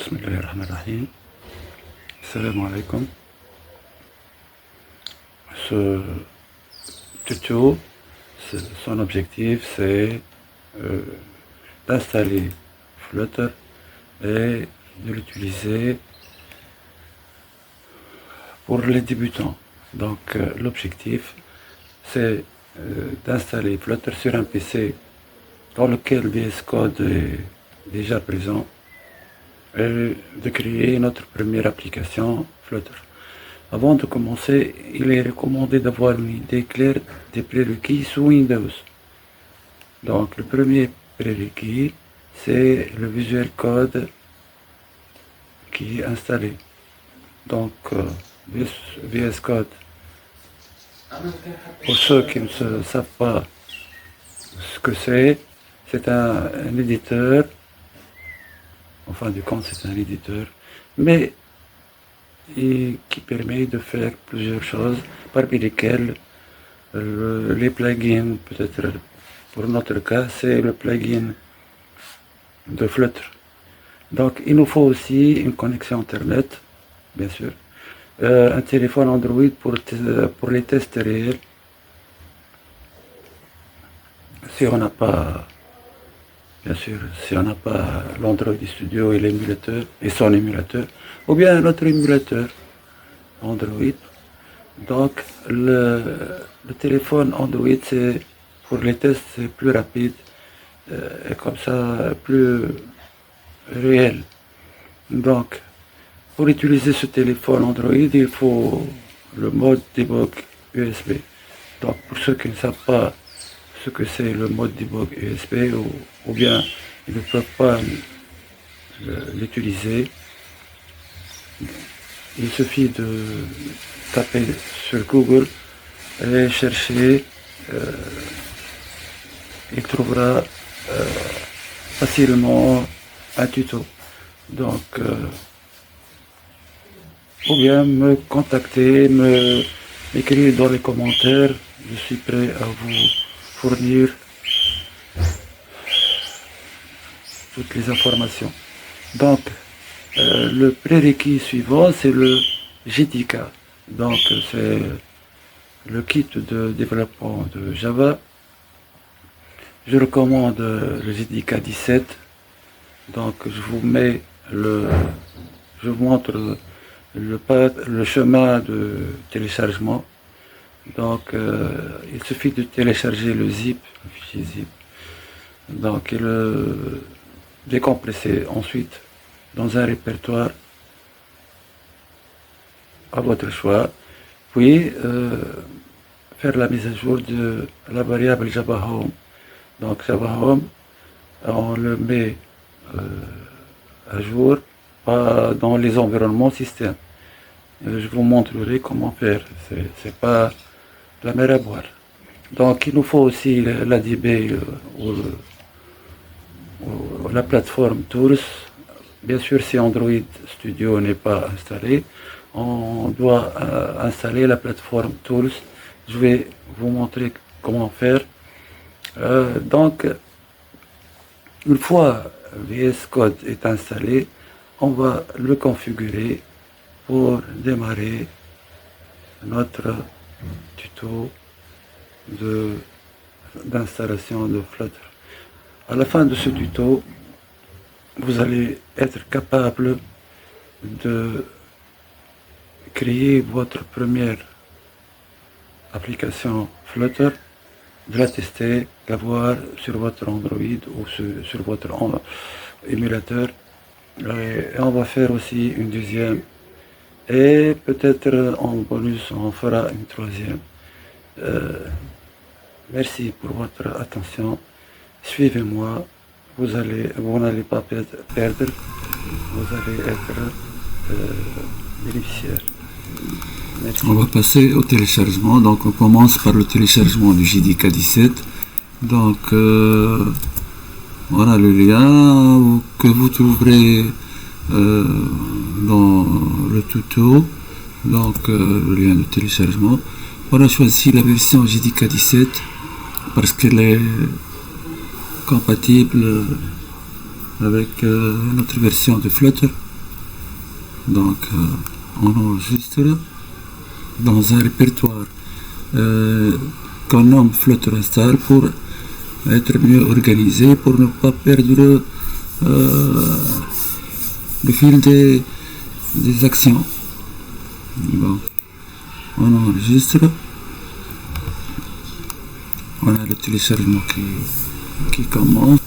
Bismillahirrahmanirrahim. Salam alaikum. Ce tuto, son objectif, c'est euh, d'installer Flutter et de l'utiliser pour les débutants. Donc l'objectif, c'est d'installer Flutter sur un PC dans lequel VS Code est déjà présent et de créer notre première application Flutter. Avant de commencer, il est recommandé d'avoir une idée claire des prérequis sous Windows. Donc le premier prérequis, c'est le Visual Code qui est installé. Donc VS Code, pour ceux qui ne savent pas ce que c'est un éditeur. En fin de compte, c'est un éditeur, mais qui permet de faire plusieurs choses, parmi lesquelles les plugins, peut-être pour notre cas, c'est le plugin de Flutter. Donc il nous faut aussi une connexion Internet, bien sûr, un téléphone Android pour les tests réels. Si on n'a pas, bien sûr, si on n'a pas l'Android Studio et l'émulateur et son émulateur, ou bien un autre émulateur Android. Donc le téléphone Android, c'est pour les tests, c'est plus rapide et comme ça plus réel. Donc pour utiliser ce téléphone Android, il faut le mode debug USB. Donc pour ceux qui ne savent pas ce que c'est le mode debug USB, ou bien ils ne peuvent pas l'utiliser, il suffit de taper sur Google et chercher, il trouvera facilement un tuto. Donc ou bien me contacter, m'écrire dans les commentaires, je suis prêt à vous fournir toutes les informations. Donc le prérequis suivant, c'est le JDK. Donc c'est le kit de développement de Java. Je recommande le JDK 17. Donc je vous montre le chemin de téléchargement. Donc il suffit de télécharger le fichier zip, donc et le décompresser ensuite dans un répertoire à votre choix, puis faire la mise à jour de la variable Java Home. Donc Java Home, on le met à jour, pas dans les environnements système. Je vous montrerai comment faire, c'est pas la mer à boire. Donc il nous faut aussi l'ADB ou la plateforme Tools. Bien sûr, si Android Studio n'est pas installé, on doit installer la plateforme Tools. Je vais vous montrer comment faire. Donc une fois VS Code est installé, on va le configurer pour démarrer notre tuto d'installation de Flutter. À la fin de ce tuto, vous allez être capable de créer votre première application Flutter, de la tester, la voir sur votre Android ou sur votre émulateur. Et on va faire aussi une deuxième. Et peut-être en bonus, on fera une troisième. Merci pour votre attention. Suivez-moi. Vous n'allez pas perdre. Vous allez être bénéficiaire. Merci. On va passer au téléchargement. Donc on commence par le téléchargement du JDK 17. Donc voilà le lien que vous trouverez dans le tuto. Donc le lien de téléchargement. On a choisi la version JDK 17 parce qu'elle est compatible avec notre version de Flutter. Donc on enregistre dans un répertoire qu'on nomme Flutter Install pour être mieux organisé, pour ne pas perdre le fil des actions. Bon, on enregistre. On a le téléchargement qui commence.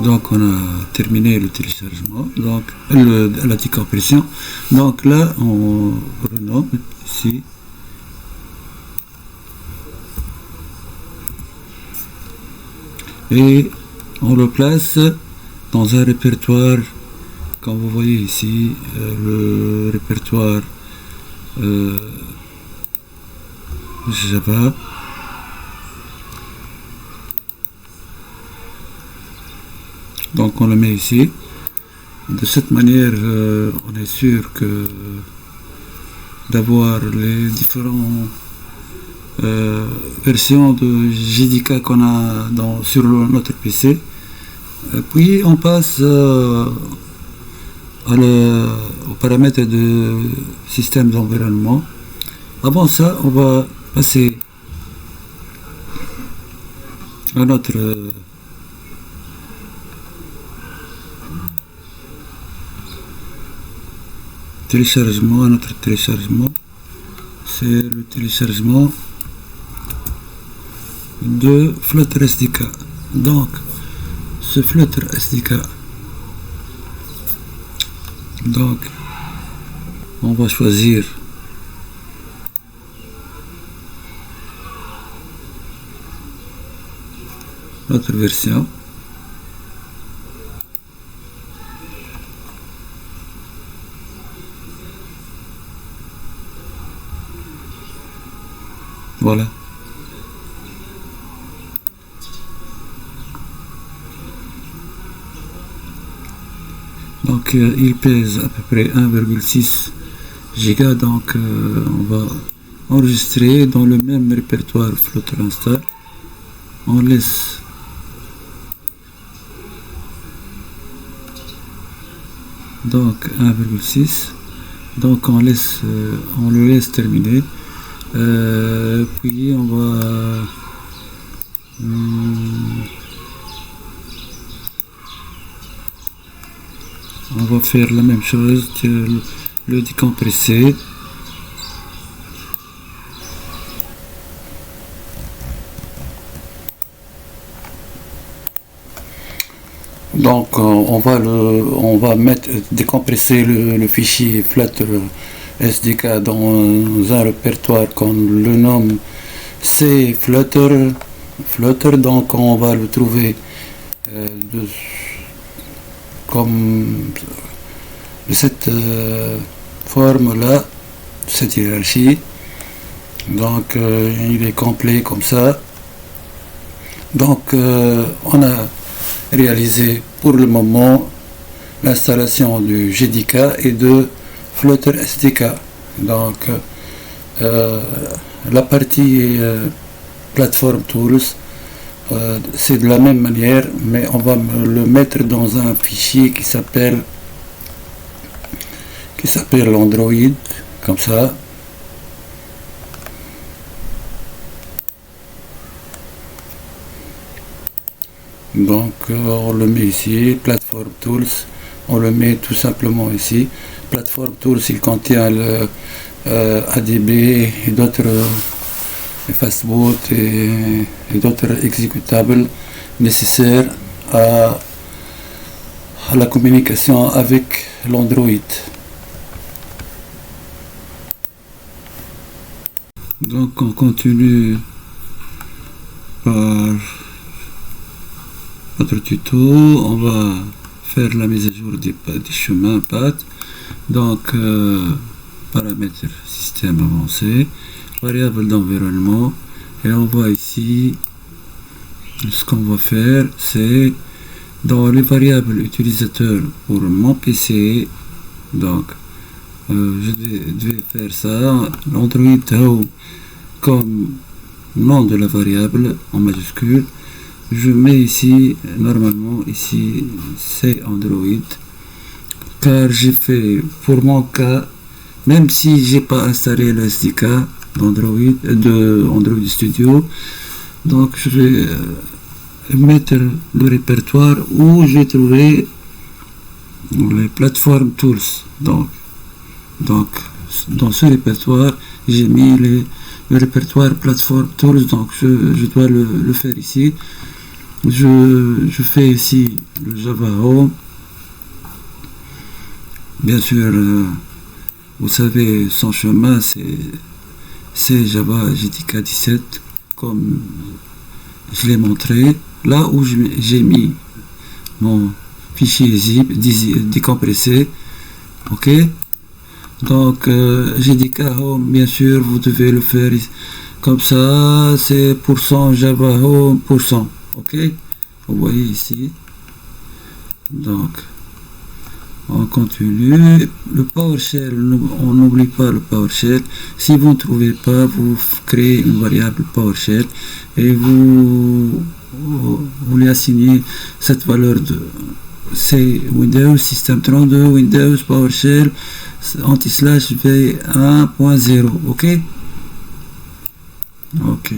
Donc on a terminé le téléchargement, donc la décompression. Donc là on renomme ici. Et on le place dans un répertoire, comme vous voyez ici, le répertoire Java. Donc on le met ici. De cette manière, on est sûr que d'avoir les différentes versions de JDK qu'on a sur notre PC. Puis on passe aux paramètres de système d'environnement. Avant ça, on va passer à notre téléchargement, c'est le téléchargement de Flutter SDK. Donc ce Flutter SDK, donc on va choisir notre version. Voilà. Donc il pèse à peu près 1,6 Go, donc on va enregistrer dans le même répertoire Flutter Install. On laisse donc 1,6, donc on le laisse terminer. Puis on va faire la même chose, le décompresser. Donc on va décompresser le fichier Flutter SDK dans un répertoire qu'on le nomme C Flutter. Donc on va le trouver comme de cette forme là, cette hiérarchie. Donc il est complet comme ça. Donc on a réalisé pour le moment l'installation du JDK et de Flutter SDK. Donc la partie Platform Tools, c'est de la même manière, mais on va le mettre dans un fichier qui s'appelle Android, comme ça. Donc on le met ici, Platform Tools, on le met tout simplement ici. Platform Tools, il contient le ADB et d'autres fastboot et d'autres exécutables nécessaires à la communication avec l'Android. Donc on continue par notre tuto. On va faire la mise à jour des chemins path. Donc paramètres système avancé, variable d'environnement, et on voit ici ce qu'on va faire, c'est dans les variables utilisateurs pour mon PC. Donc je devais faire ça, l'Android Home comme nom de la variable en majuscule. Je mets ici, normalement ici c'est Android, car j'ai fait, pour mon cas, même si j'ai pas installé le SDK d'Android, de Android Studio, donc je vais mettre le répertoire où j'ai trouvé les plateformes tools. Donc dans ce répertoire, j'ai mis le répertoire plateforme tools, donc je dois le faire ici. Je fais ici le Java Home. Bien sûr, vous savez, son chemin, c'est Java JDK 17, comme je l'ai montré. Là où j'ai mis mon fichier zip décompressé, ok. Donc JDK Home, bien sûr, vous devez le faire comme ça, c'est % Java Home %, ok. Vous voyez ici. Donc on continue. Le PowerShell, on n'oublie pas le PowerShell. Si vous ne trouvez pas, vous créez une variable PowerShell et vous lui assignez cette valeur de c'est Windows System 32 Windows PowerShell /v1.0, ok. Ok.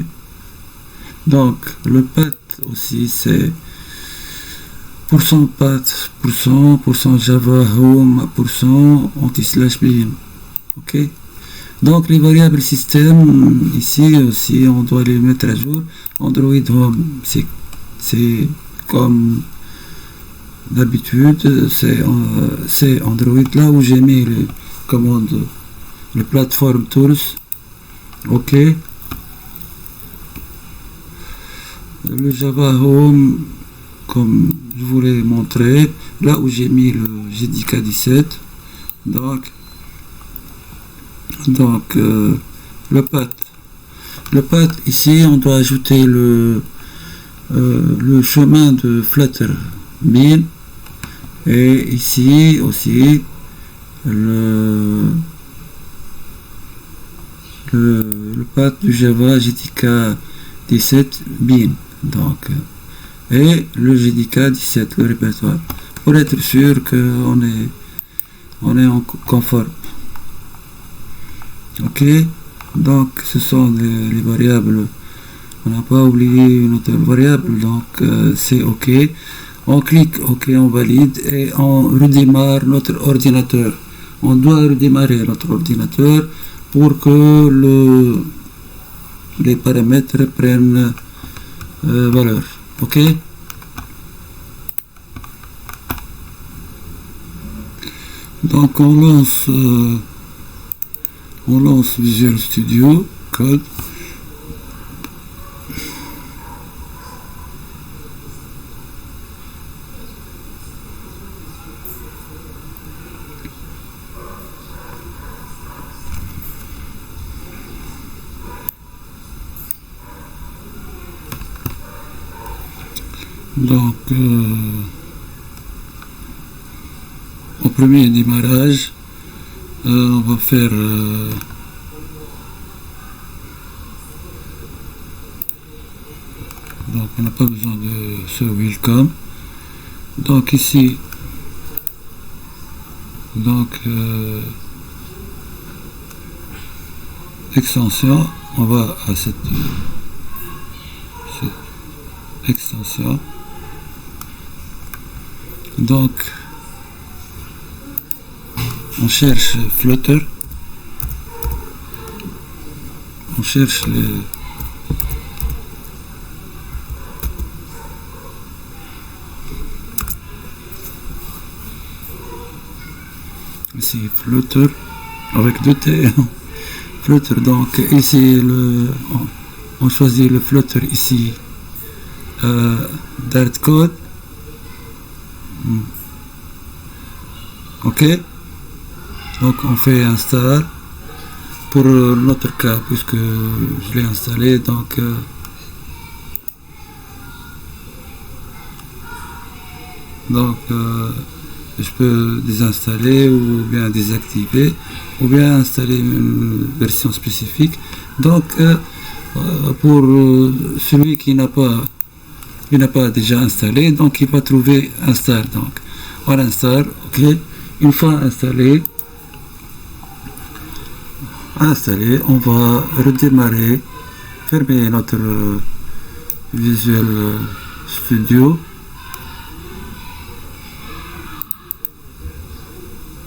Donc le path aussi c'est %path, % Java Home, %/bin, ok. Donc les variables système ici aussi on doit les mettre à jour. Android Home, c'est comme d'habitude, c'est Android, là où j'ai mis les commandes, les plateformes tools, ok. Le Java Home, comme je vous l'ai montré, là où j'ai mis le JDK 17, donc le path ici on doit ajouter le chemin de Flutter bin, et ici aussi le path du Java JDK 17 bin, donc et le JDK 17, le répertoire, pour être sûr qu'on est en conforme, ok. Donc ce sont les variables, on n'a pas oublié une autre variable, donc c'est ok. On clique ok, on valide et on redémarre notre ordinateur. On doit redémarrer notre ordinateur pour que les paramètres prennent valeur, ok. Donc on lance Visual Studio Code. Donc au premier démarrage, on va faire donc on n'a pas besoin de ce welcome. Donc ici, donc extension, on va à cette extension. Donc on cherche Flutter, on cherche ici Flutter avec 2 T. Flutter, donc ici on choisit le Flutter ici, Dart Code, ok. Donc on fait install pour notre cas, puisque je l'ai installé, donc je peux désinstaller ou bien désactiver ou bien installer une version spécifique. Donc pour celui qui n'a pas déjà installé, donc il va trouver install, donc on installe, ok. une fois installé, on va redémarrer, fermer notre Visual Studio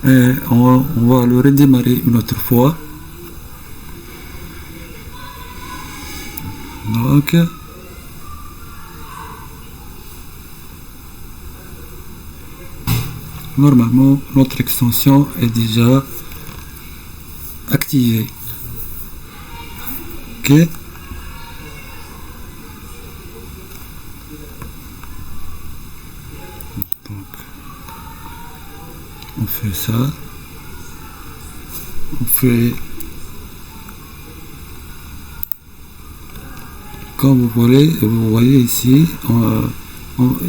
et on va le redémarrer une autre fois. Donc normalement notre extension est déjà activée. Ok, donc on fait ça, on fait comme vous voulez. Vous voyez ici,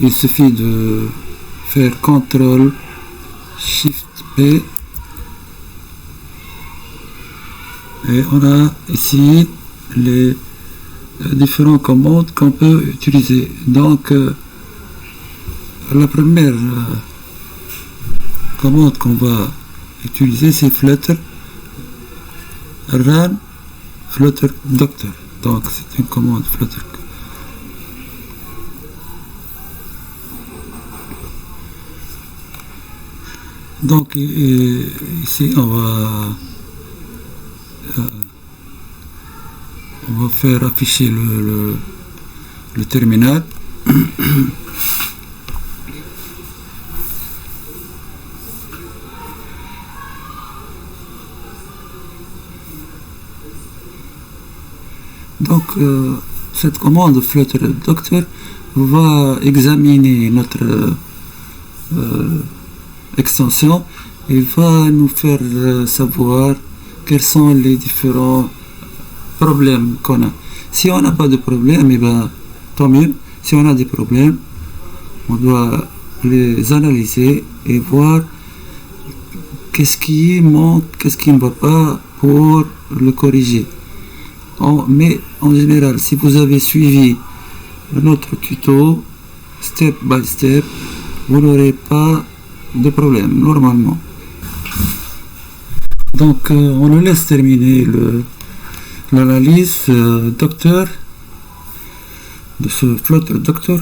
il suffit de faire CTRL SHIFT P et on a ici les différentes commandes qu'on peut utiliser. Donc la première commande qu'on va utiliser, c'est Flutter Run Flutter Doctor. Donc c'est une commande Flutter. Donc ici on va faire afficher le terminal. Donc cette commande Flutter Doctor va examiner notre extension et va nous faire savoir quels sont les différents problèmes qu'on a. Si on n'a pas de problème, et ben tant mieux. Si on a des problèmes, on doit les analyser et voir qu'est-ce qui manque, qu'est-ce qui ne va pas pour le corriger. Mais en général, si vous avez suivi notre tuto step by step, vous n'aurez pas de problème normalement. Donc on le laisse terminer l'analyse docteur de ce Flutter Doctor.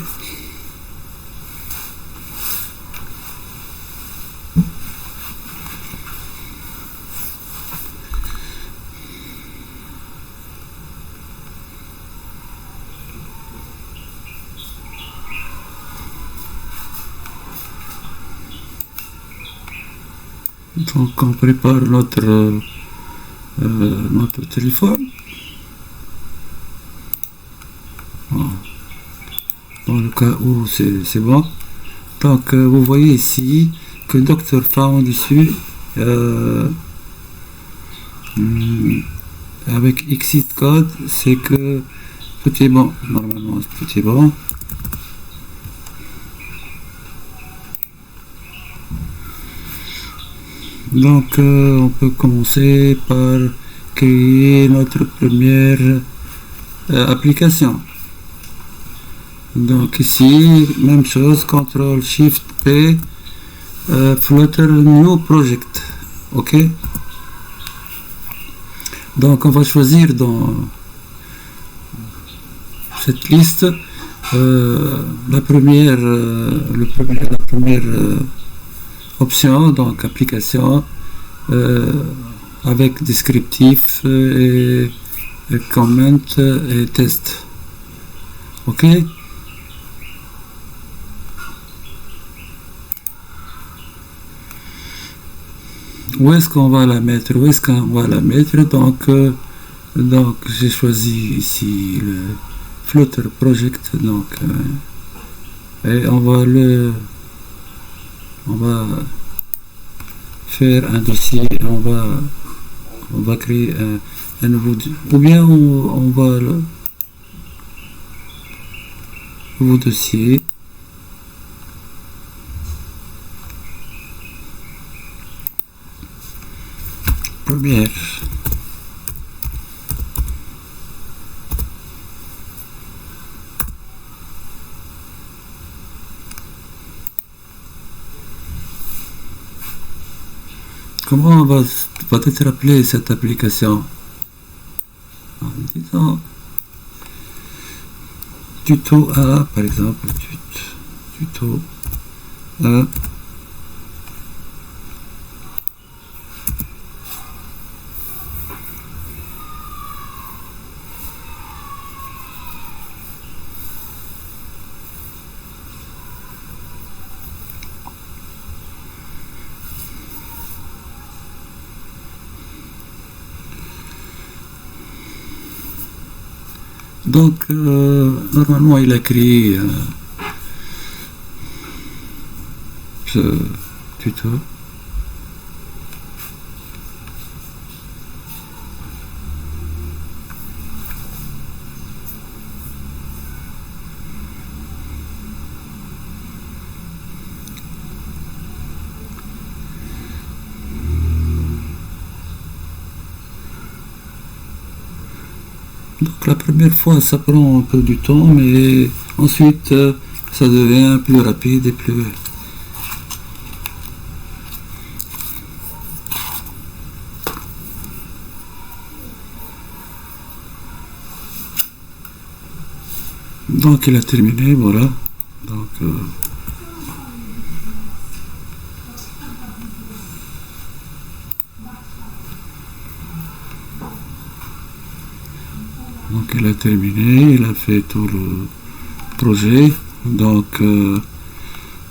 Donc on prépare notre téléphone. Voilà. Dans le cas où c'est bon. Donc vous voyez ici que Dr. Found dessus avec exit code, c'est que tout est bon. Normalement tout est bon. Donc on peut commencer par créer notre première application. Donc ici, même chose, CTRL SHIFT P, Flutter New Project. Ok. Donc on va choisir dans cette liste la première option, donc application avec descriptif et comment et test. Ok. Où est-ce qu'on va la mettre? Donc j'ai choisi ici le Flutter Project, donc et on va faire un dossier, on va créer un nouveau, ou bien on va le nouveau dossier. Première. Comment va être appelée cette application? En disant tuto A, par exemple, tuto A. Donc, normalement, il a créé ce tuto. Donc la première fois ça prend un peu du temps, mais ensuite ça devient plus rapide et plus... Donc il a terminé, voilà. Donc il a terminé, il a fait tout le projet. Donc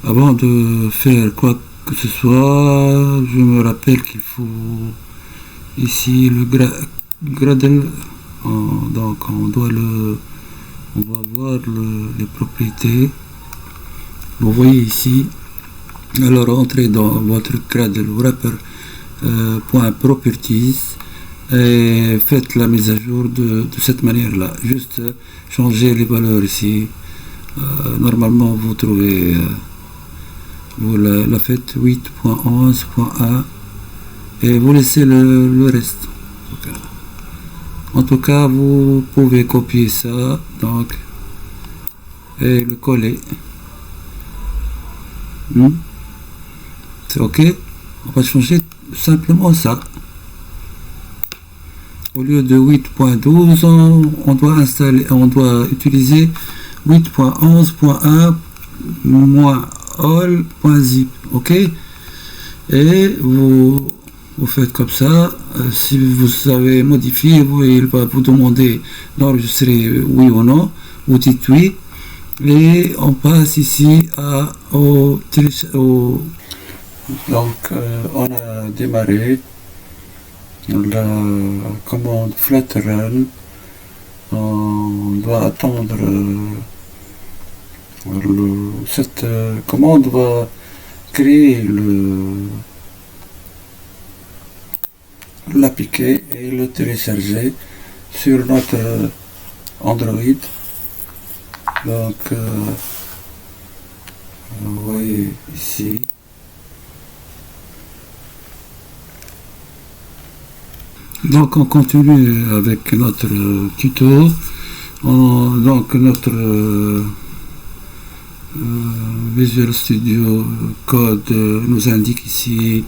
avant de faire quoi que ce soit, je me rappelle qu'il faut ici le Gradle. Donc on va voir les propriétés. Vous voyez ici. Alors entrez dans votre Gradle wrapper point properties et faites la mise à jour de cette manière là. Juste changer les valeurs ici. Normalement vous trouvez vous la faites 8.11.1 et vous laissez le reste. En tout cas vous pouvez copier ça donc et le coller. C'est ok. On va changer simplement ça. Au lieu de 8.12, on doit utiliser 8.11.1 -all.zip. Ok. Et vous faites comme ça. Si vous savez modifier, il va vous demander d'enregistrer oui ou non. Vous dites oui. Et on passe ici donc on a démarré la commande flutter. On doit attendre cette commande va créer l'appliquer et le télécharger sur notre Android. Donc vous voyez ici. Donc on continue avec notre tuto. Donc notre Visual Studio Code nous indique ici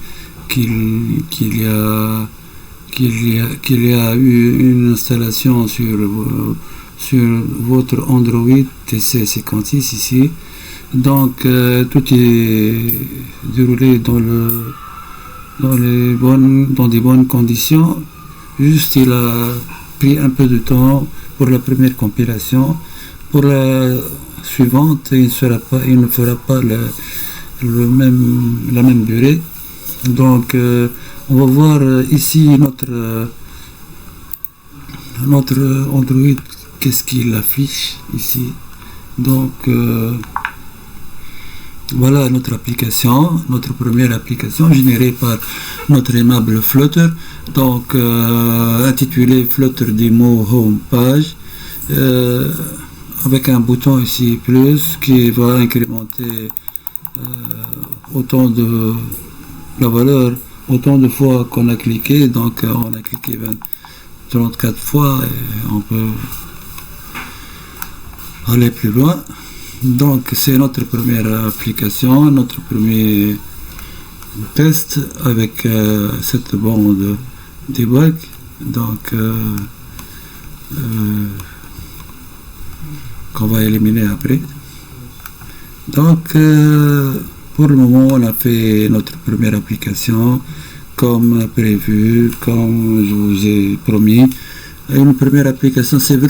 qu'il y a eu une installation sur votre Android TC56 ici. Donc tout est déroulé dans des bonnes conditions. Juste il a pris un peu de temps pour la première compilation. Pour la suivante, il ne fera pas la même durée. Donc on va voir ici notre Android, qu'est-ce qu'il affiche ici. Donc voilà notre application, notre première application générée par notre aimable Flutter, donc intitulée Flutter Demo Home Page, avec un bouton ici plus qui va incrémenter autant de la valeur, autant de fois qu'on a cliqué. Donc on a cliqué 34 fois et on peut aller plus loin. Donc c'est notre première application, notre premier test avec cette bande debug. Donc, qu'on va éliminer après. Donc, pour le moment, on a fait notre première application comme prévu, comme je vous ai promis. Une première application, c'est